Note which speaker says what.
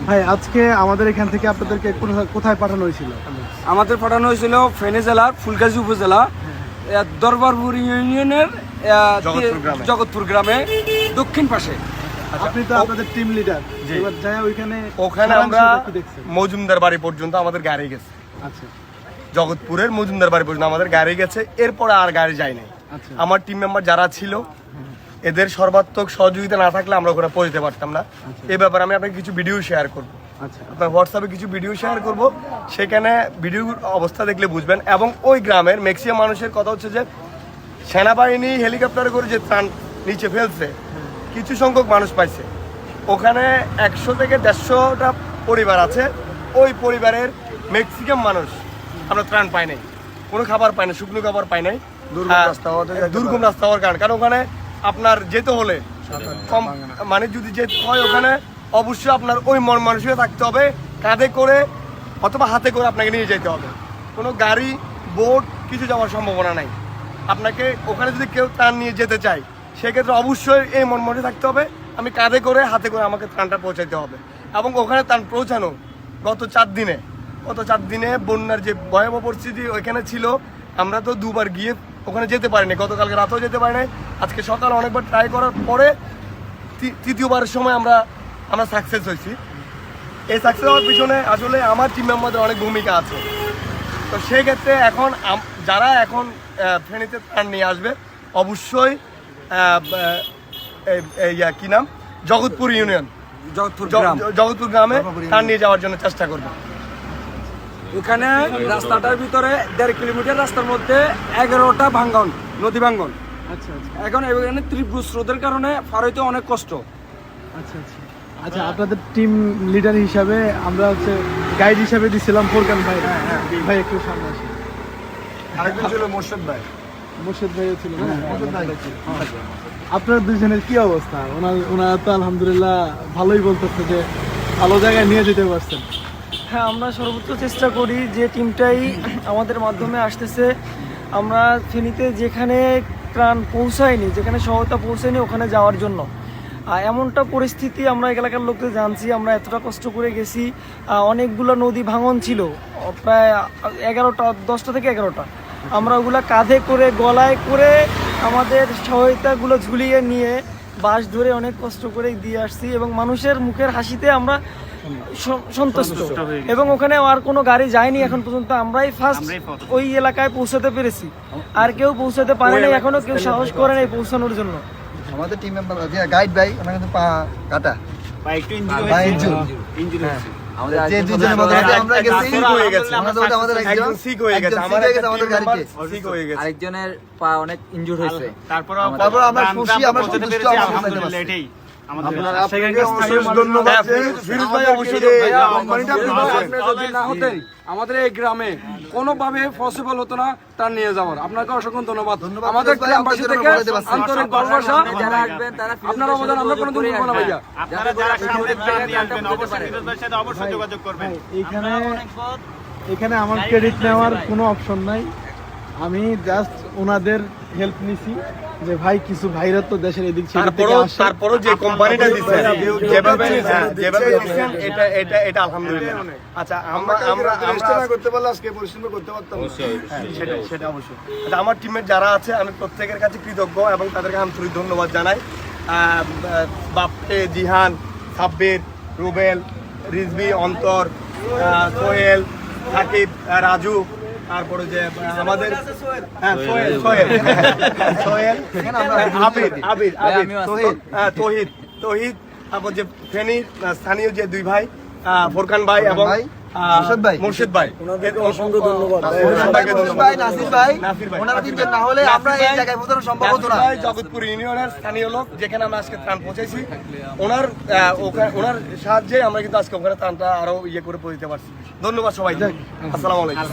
Speaker 1: ভাই আজকে আমাদের এখান থেকে আপনাদেরকে কোথায় পাঠানো হয়েছিল?
Speaker 2: আমাদের পাঠানো হয়েছিল ফেনী জেলার ফুলগাজী উপজেলা দরবারপুর ইউনিয়নের জগৎপুর গ্রামে দক্ষিণ পাশে।
Speaker 1: আপনি তো আপনাদের টিম লিডার, এবার যাই
Speaker 3: ওখানে আমরা মজুমদার বাড়ি পর্যন্ত আমাদের গাড়ি গেছে।
Speaker 1: আচ্ছা,
Speaker 3: জগৎপুরের মজুমদার বাড়ি পর্যন্ত আমাদের গাড়ি গেছে, এরপরে আর গাড়ি যায় নাই। আমার টিম মেম্বার যারা ছিল এদের সর্বাত্মক সহযোগিতা না থাকলে আমরা ওখানে পৌঁছতে পারতাম না। এই ব্যাপারে আমি আপনাকে কিছু ভিডিও শেয়ার করবো, আপনার হোয়াটসঅ্যাপে কিছু ভিডিও শেয়ার করব, সেখানে ভিডিওর অবস্থা দেখলে বুঝবেন। এবং ওই গ্রামের ম্যাক্সিমাম মানুষের কথা হচ্ছে যে সেনাবাহিনী হেলিকপ্টারে করে যে ত্রাণ নিচে ফেলছে, কিছু সংখ্যক মানুষ পাইছে। ওখানে 100 থেকে 150টা পরিবার আছে, ওই পরিবারের ম্যাক্সিমাম মানুষ আমরা ত্রাণ পাই নাই, কোনো খাবার পাই না, শুকনো খাবার পাই নাই। দুর্গম রাস্তা হওয়ার কারণ ওখানে আপনার যেতে হলে কম মানে যদি যেতে হয় ওখানে অবশ্যই আপনার ওই মন মানসিকতা থাকতে হবে, কাঁধে করে অথবা হাতে করে আপনাকে নিয়ে যেতে হবে। কোনো গাড়ি বোট কিছু যাওয়ার সম্ভাবনা নাই। আপনাকে ওখানে যদি কেউ ত্রাণ নিয়ে যেতে চায় সেক্ষেত্রে অবশ্যই এই মন মানসিকতা থাকতে হবে, আমি কাঁধে করে হাতে করে আমাকে ত্রাণটা পৌঁছাইতে হবে। এবং ওখানে ত্রাণ পৌঁছানো গত 4 দিনে বন্যার যে ভয়াবহ পরিস্থিতি ওইখানে ছিল, আমরা তো দুবার গিয়ে ওখানে যেতে পারিনি। গতকালকে রাতেও যেতে পারি নাই, আজকে সকালে অনেকবার ট্রাই করার পরে তৃতীয়বারের সময় আমরা সাকসেস হয়েছি। এই সাকসেস হওয়ার পিছনে আসলে আমার টিম মেম্বারদের অনেক ভূমিকা আছে। তো সেই ক্ষেত্রে এখন যারা এখন ফেনীতে ত্রাণ নিয়ে আসবে অবশ্যই কি নাম জগৎপুর ইউনিয়ন জগৎপুর গ্রামে ত্রাণ নিয়ে যাওয়ার জন্য চেষ্টা করবে।
Speaker 2: এখানে রাস্তাটার ভিতরে 1.5 কিলোমিটার রাস্তার মধ্যে 11টা ভাঙ্গন, নদী ভাঙ্গন।
Speaker 1: আচ্ছা
Speaker 2: এখন এখানে তীব্র স্রোতের কারণে পার হইতে অনেক কষ্ট।
Speaker 1: আচ্ছা, আপনাদের টিম লিডার হিসাবে আমরা গাইড হিসাবে দিছিলাম ফোরকান ভাই। ভাই একটু সামনে আসেন।
Speaker 3: আরেকজন ছিল মোর্শেদ
Speaker 1: ভাইও ছিল। আপনার দুজনের কি অবস্থা? ওনারা তো আলহামদুলিল্লাহ ভালোই বলতেছে যে ভালো জায়গায় নিয়ে যেতে পারছেন।
Speaker 4: হ্যাঁ, আমরা সর্বোচ্চ চেষ্টা করি যে টিমটাই আমাদের মাধ্যমে আসতেছে, আমরা ফেনীতে যেখানে ত্রাণ পৌঁছায়নি, যেখানে সহায়তা পৌঁছায়নি ওখানে যাওয়ার জন্য। এমনটা পরিস্থিতি আমরা এলাকার লোকদের জানছি, আমরা এতটা কষ্ট করে গেছি। অনেকগুলো নদী ভাঙন ছিল, প্রায় 10টা থেকে 11টা। আমরা ওগুলো কাঁধে করে গলায় করে আমাদের সহায়তাগুলো ঝুলিয়ে নিয়ে বাস ধরে অনেক কষ্ট করে দিয়ে আসছি এবং মানুষের মুখের হাসিতে আমরা সন্তুষ্ট। এবং ওখানে আর কোনো গাড়ি যায়নি এখন পর্যন্ত, আমরাই ফার্স্ট ওই এলাকায় পৌঁছাতে পেরেছি, আর কেউ পৌঁছাতে পারেনি, এখনো কেউ সাহস করে নাই পৌঁছানোর জন্য।
Speaker 5: আমাদের টিম মেম্বার গাইড ভাই ওনার কিন্তু পা কাটা, পা একটু ইনজুরি আমাদের যে দুজনের মধ্যে আমরা গেছি হয়ে গেছে, আমাদের একজন সিক হয়ে গেছে, আমাদের গাড়িতে সিক হয়ে গেছে,
Speaker 6: আরেকজনের পা অনেক ইনজুর হয়েছে।
Speaker 5: তারপর আমরা খুশি, আমরা সন্তুষ্ট, আলহামদুলিল্লাহ এটাই।
Speaker 2: আমাদের এই গ্রামে কোনোভাবে পসিবল হতো না তার নিয়ে যাওয়ার। আপনাকে অসংখ্য ধন্যবাদ। আমাদের গ্রামবাসী থেকে আন্তরিক ভালোবাসা,
Speaker 6: যারা আসবেন তারা
Speaker 2: আপনার অবদান আমরা কোনোদিন ভুলবো না ভাইয়া।
Speaker 1: এখানে আমার ক্রেডিট নেওয়ার কোনো অপশন নাই, আমি জাস্ট ওনাদের হেল্প নিছি যে ভাই কিছু ভাইরা তো দেশের এদিক
Speaker 3: তারপরও যে কোম্পানিটা দিচ্ছে যেভাবে দিচ্ছেন এটা আলহামদুলিল্লাহ। আচ্ছা, আমরা করতে পারলে আজকে পরিশ্রম করতে পারতাম, সেটা অবশ্যই। আচ্ছা, আমার টিমের যারা আছে আমি প্রত্যেকের কাছে কৃতজ্ঞ এবং তাদেরকে আন্তরিক ধন্যবাদ জানাই। বাপ্পে, জিহান, সাব্বির, রুবেল, রিজভি, অন্তর, সোহেল, সাকিব, রাজু, তারপরে যে আমাদের তহিদ, তারপর যে ফেনীর স্থানীয় যে 2 ভাই ফোরকান ভাই এবং মোর্শেদ ভাই,
Speaker 4: অসংখ্য ধন্যবাদ।
Speaker 3: জগৎপুর ইউনিয়নের স্থানীয় লোক যেখানে আমরা আজকে ত্রাণ পৌঁছেছি, ওনার সাহায্যে আমরা কিন্তু আজকে ওখানে ত্রাণটা আরো করে পৌঁছতে পারছি। ধন্যবাদ সবাই, আসসালামু আলাইকুম।